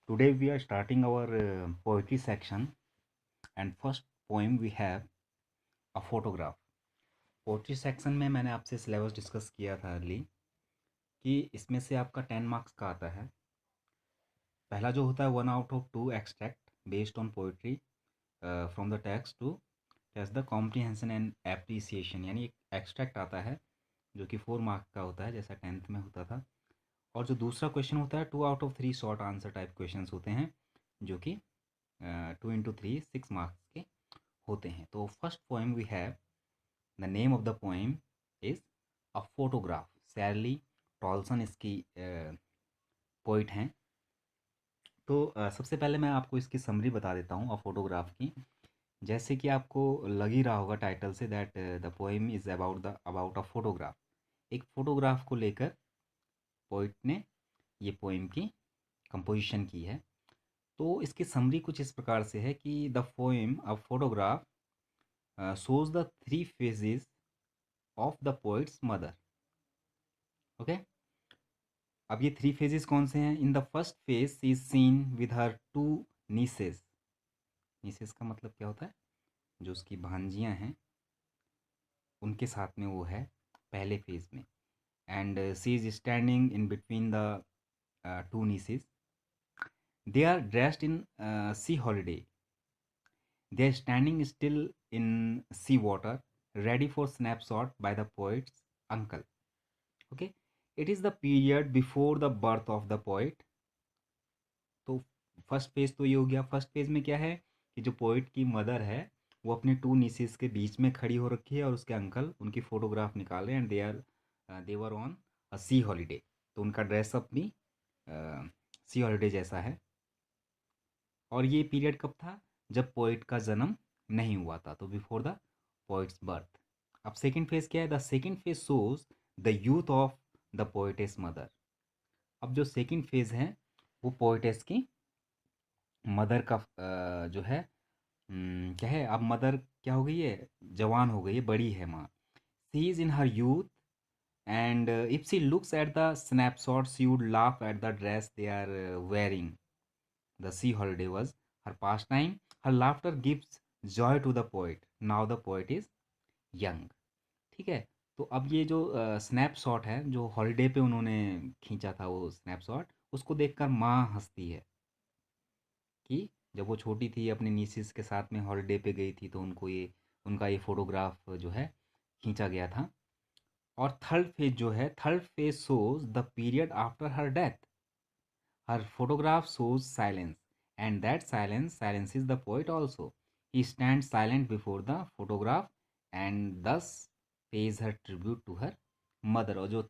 Today we are starting our poetry section, and first poem we have a photograph. Poetry section में मैंने आपसे syllabus discuss किया था early कि इसमें से आपका 10 मार्क्स का आता है। पहला जो होता है 1 out of 2 extract based on poetry from the text to test the comprehension and appreciation, यानी एक एक्सट्रैक्ट आता है जो कि 4 मार्क्स का होता है जैसा 10th में होता था। और जो दूसरा क्वेश्चन होता है 2 out of 3 short answer type question होते हैं जो कि 2 into 3 6 मार्क्स के होते हैं। तो first poem we have, the name of the poem is a photograph. Shirley Toulson इसकी पोइट हैं। तो सबसे पहले मैं आपको इसकी समरी बता देता हूँ अ फोटोग्राफ की। जैसे कि आपको लग ही रहा होगा title say that the poem is about a photograph. एक फोटोग्राफ को लेकर पोइट ने ये पोएम की कंपोजिशन की है। तो इसकी समरी कुछ इस प्रकार से है कि the poem a photograph shows the three phases of the poet's mother. Okay, अब ये 3 phases कौन से हैं? In the first phase she is seen with her 2 nieces। nieces का मतलब क्या होता है? जो उसकी भांजियां हैं उनके साथ में वो है पहले फेज में। And she is standing in between the 2 nieces। They are dressed in sea holiday. They are standing still in sea water, ready for snapshot by the poet's uncle. Okay, it is the period before the birth of the poet. तो first page तो ये हो गया। First page में क्या है कि जो पोइट की मदर है वो अपने 2 nieces के बीच में खड़ी हो रखी है और उसके अंकल उनकी फोटोग्राफ निकाल रहे हैं and they're on a sea holiday. तो उनका ड्रेसअप भी सी हॉलीडे जैसा है। और ये पीरियड कब था? जब पोइट का जन्म नहीं हुआ था, तो बिफोर द पोइट्स बर्थ। अब सेकंड फेज क्या है? The second phase shows the youth of the poetess mother. अब जो सेकंड फेज है वो पोइटेस की मदर का जो है क्या है? अब मदर क्या हो गई है? जवान हो गई है, बड़ी है माँ। She is in her youth and if she looks at the snapshot she would laugh at the dress they are wearing. The sea holiday was her pastime. Her laughter gives joy to the poet. Now the poet is young. ठीक है। तो अब ये जो snapshot है जो holiday पे उन्होंने खींचा था वो स्नैपशॉट, उसको देखकर माँ हंसती है कि जब वो छोटी थी अपने नीसिस के साथ में हॉलीडे पे गई थी तो उनका ये फोटोग्राफ जो है खींचा गया था। और थर्ड फेज जो है, third phase shows the period after her death. Her photograph shows silence, and that silence silences the poet also. He stands silent before the photograph and thus pays her tribute to her mother. और जो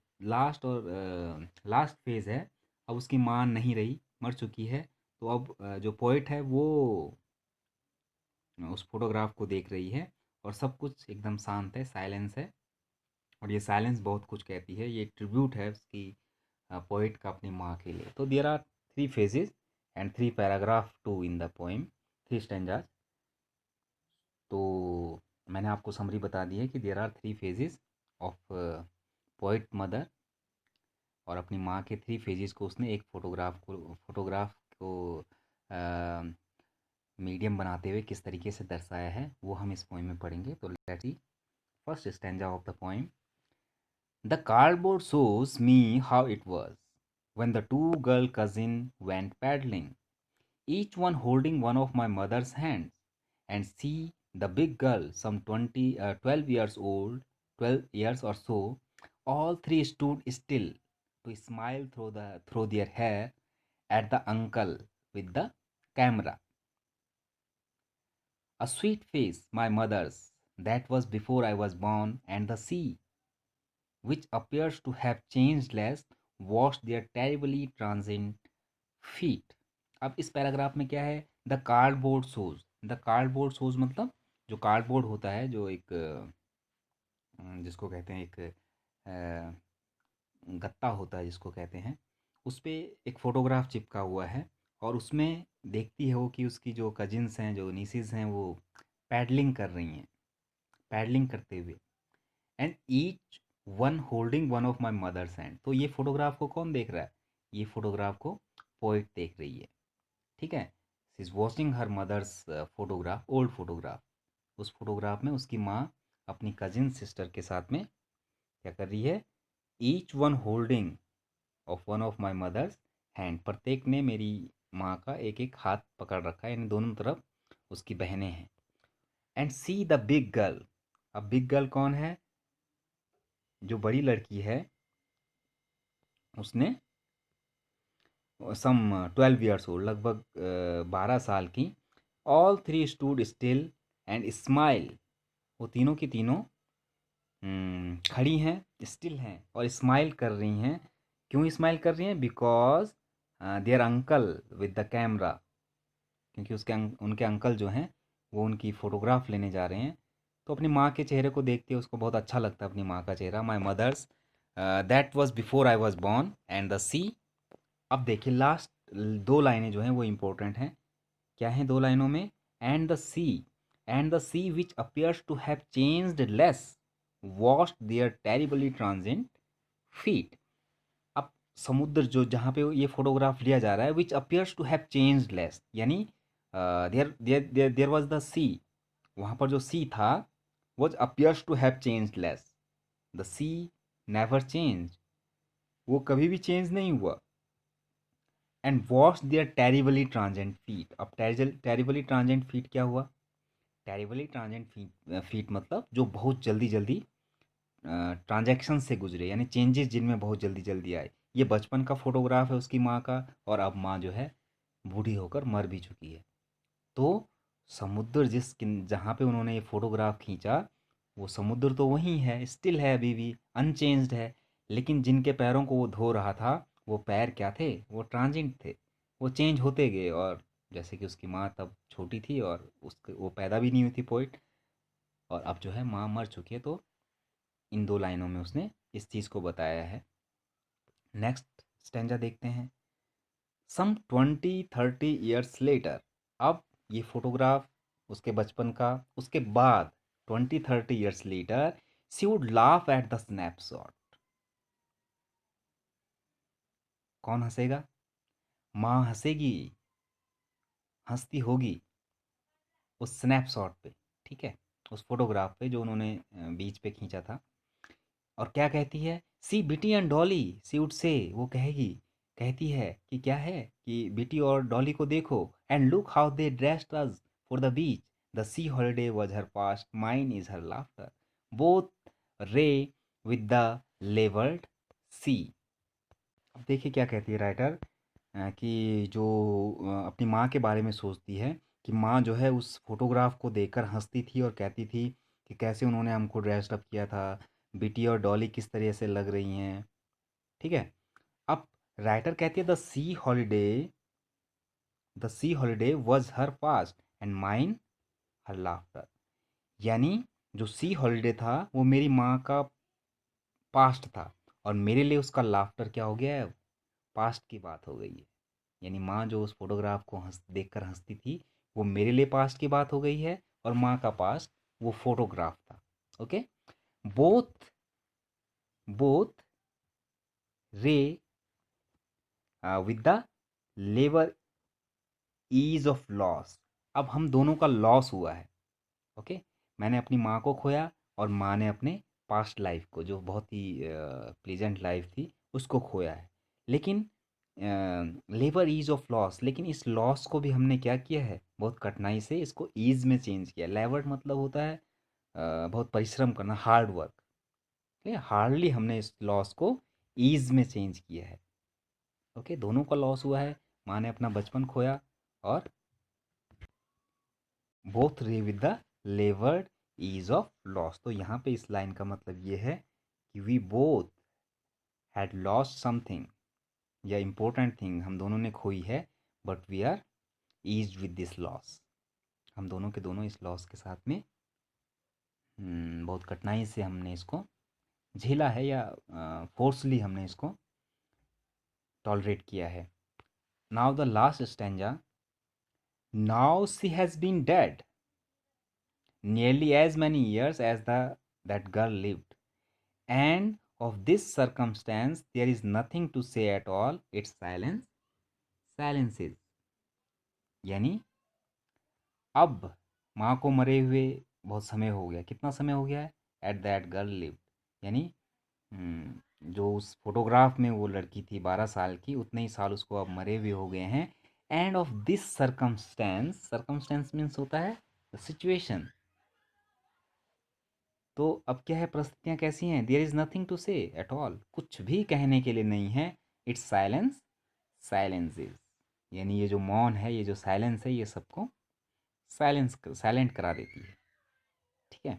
last phase है, अब उसकी माँ नहीं रही, मर चुकी है। तो अब जो पोइट है वो उस फोटोग्राफ को देख रही है और सब कुछ एकदम शांत है, साइलेंस है। और ये साइलेंस बहुत कुछ कहती है। ये ट्रिब्यूट है उसकी पोइट का अपनी माँ के लिए। तो there are 3 phases and 3 paragraph two in the poem, 3 stanzas. तो मैंने आपको समरी बता दी है कि there are 3 phases of poet mother, और अपनी माँ के 3 phases को उसने एक फोटोग्राफ को मीडियम बनाते हुए किस तरीके से दर्शाया है वो हम इस पोएम में पढ़ेंगे। तो let's see first stanza of the poem. The cardboard shows me how it was when the two girl cousins went paddling, each one holding one of my mother's hands, and see the big girl, some 12 years old, 12 years or so, all three stood still to smile through their hair at the uncle with the camera. A sweet face, my mother's, that was before I was born, and the sea, which appears to have changed less, washed their terribly transient feet. अब इस paragraph में क्या है? The cardboard shows. The cardboard shows मतलब जो cardboard होता है, जो एक जिसको कहते हैं एक गत्ता होता है जिसको कहते हैं, उस पे एक फ़ोटोग्राफ चिपका हुआ है। और उसमें देखती है वो कि उसकी जो कजिन्स हैं, जो नीसीज हैं, वो पैडलिंग कर रही हैं, पैडलिंग करते हुए। And each one holding one of my mother's hand. तो ये फोटोग्राफ को कौन देख रहा है? ये फोटोग्राफ को पोइट देख रही है। ठीक है। She is watching her mother's photograph, old photograph. उस फोटोग्राफ में उसकी माँ अपनी कजिन सिस्टर के साथ में क्या कर रही है, each one holding of one of my mother's hand, प्रत्येक ने मेरी माँ का एक एक हाथ पकड़ रखा है, यानी दोनों तरफ उसकी बहनें हैं। And see the big girl, अब बिग गर्ल कौन है, जो बड़ी लड़की है, उसने सम 12 ईयर्स ओल्ड, लगभग 12 साल की। All three stood still and smile, वो तीनों की तीनों खड़ी हैं, स्टिल हैं और स्माइल कर रही हैं। क्यों स्माइल कर रही हैं? Because their uncle with the camera, क्योंकि उनके अंकल जो हैं वो उनकी फ़ोटोग्राफ लेने जा रहे हैं। तो अपनी माँ के चेहरे को देखते उसको बहुत अच्छा लगता है अपनी माँ का चेहरा। My mother's that was before I was born and the sea. अब देखिए लास्ट दो लाइनें जो हैं वो इम्पोर्टेंट हैं। क्या हैं दो लाइनों में? And the sea which appears to have changed less washed their terribly transient feet. अब समुद्र जो जहाँ पे ये फोटोग्राफ लिया जा रहा है, which appears to have changed less, यानी there there there was the sea, वहाँ पर जो सी था was appears to have changed less, the sea never change, वो कभी भी चेंज नहीं हुआ। And wash their terribly transient feet. अब टेरिबली ट्रांजेंट फीट क्या हुआ? टेरिबली ट्रांजेंट फीट मतलब जो बहुत जल्दी जल्दी ट्रांजैक्शन से गुजरे, यानी चेंजेस जिनमें बहुत जल्दी जल्दी आए। ये बचपन का फोटोग्राफ है उसकी माँ का, और अब माँ जो है बूढ़ी होकर मर भी चुकी है। तो समुद्र जहाँ पे उन्होंने ये फोटोग्राफ खींचा, वो समुद्र तो वहीं है, स्टिल है, अभी भी अनचेंज्ड है। लेकिन जिनके पैरों को वो धो रहा था, वो पैर क्या थे? वो ट्रांजिएंट थे, वो चेंज होते गए। और जैसे कि उसकी माँ तब छोटी थी और उसके वो पैदा भी नहीं हुई थी, पोइट, और अब जो है माँ मर चुकी है। तो इन दो लाइनों में उसने इस चीज़ को बताया है। नेक्स्ट स्टेंजा देखते हैं। सम 20-30 ईयर्स लेटर। अब ये फोटोग्राफ उसके बचपन का, उसके बाद 20-30 years later she would laugh at the snapshot. कौन हंसेगा? माँ हंसेगी, हंसती होगी उस स्नैपशॉट पे, ठीक है, उस फोटोग्राफ पे जो उन्होंने बीच पे खींचा था। और क्या कहती है? सी बिटी and Dolly, C would say, वो कहेगी, कहती है कि क्या है, कि बिटी और डॉली को देखो, and look how they dressed us for the beach, the C holiday was her past, mine is her laughter, both wry with the levered सी। अब देखिए क्या कहती है राइटर, कि जो अपनी माँ के बारे में सोचती है, कि माँ जो है उस फोटोग्राफ को देखकर हंसती थी और कहती थी कि कैसे उन्होंने हमको ड्रेस्ड अप किया था, बिटी और डॉली किस तरह से लग रही हैं, ठीक है। अब राइटर कहती है the C holiday was her past and mine her laughter, यानी जो सी हॉलीडे था वो मेरी माँ का पास्ट था, और मेरे लिए उसका लाफ्टर क्या हो गया है, पास्ट की बात हो गई है। यानी माँ जो उस फोटोग्राफ को देखकर हंसती थी, वो मेरे लिए पास्ट की बात हो गई है, और माँ का पास्ट वो फोटोग्राफ था। Okay. Both both wry with the labour ease of loss. अब हम दोनों का लॉस हुआ है। ओके। मैंने अपनी माँ को खोया, और माँ ने अपने पास्ट लाइफ को, जो बहुत ही प्लीजेंट लाइफ थी, उसको खोया है। लेकिन लेबर ईज ऑफ लॉस, लेकिन इस लॉस को भी हमने क्या किया है, बहुत कठिनाई से इसको ईज में चेंज किया। लेबर मतलब होता है बहुत परिश्रम करना, हार्ड वर्क। ठीक है, हार्डली हमने इस लॉस को ईज में चेंज किया है। ओके, दोनों का लॉस हुआ है। माँ ने अपना बचपन खोया, और both wry with the laboured ease of loss. तो यहाँ पे इस लाइन का मतलब ये है कि we both had lost something, या इम्पोर्टेंट थिंग हम दोनों ने खोई है, but we are ease with this loss. हम दोनों के दोनों इस लॉस के साथ में बहुत कठिनाई से हमने इसको झेला है, या फोर्सली हमने इसको टॉलरेट किया है। Now the last stanza. Now she has been dead nearly as many years as that girl lived, and of this circumstance there is nothing to say at all, its silence silences. यानी अब माँ को मरे हुए बहुत समय हो गया, कितना समय हो गया है, एट दैट गर्ल लिव्ड, यानी जो उस फोटोग्राफ में वो लड़की थी 12 साल की, उतने ही साल उसको अब मरे हुए हो गए हैं। End of this circumstance, circumstance means होता है द सिचुएशन। तो अब क्या है, परिस्थितियाँ कैसी हैं, देयर इज़ नथिंग टू से एट ऑल, कुछ भी कहने के लिए नहीं है। इट्स साइलेंस, साइलेंस इज, यानी ये जो मौन है, ये जो साइलेंस है, ये सबको साइलेंट करा देती है। ठीक है।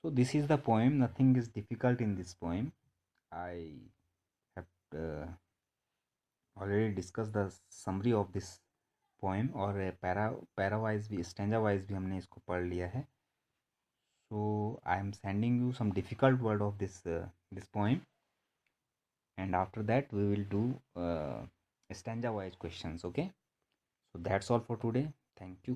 So this is the poem, nothing is difficult in this poem. I have already discuss the summary of this poem, और पैरा वाइज भी, स्टैंजा वाइज भी हमने इसको पढ़ लिया है। So I am sending you some difficult word of this poem, and after that we will do stanza wise questions. Okay, so that's all for today. Thank you.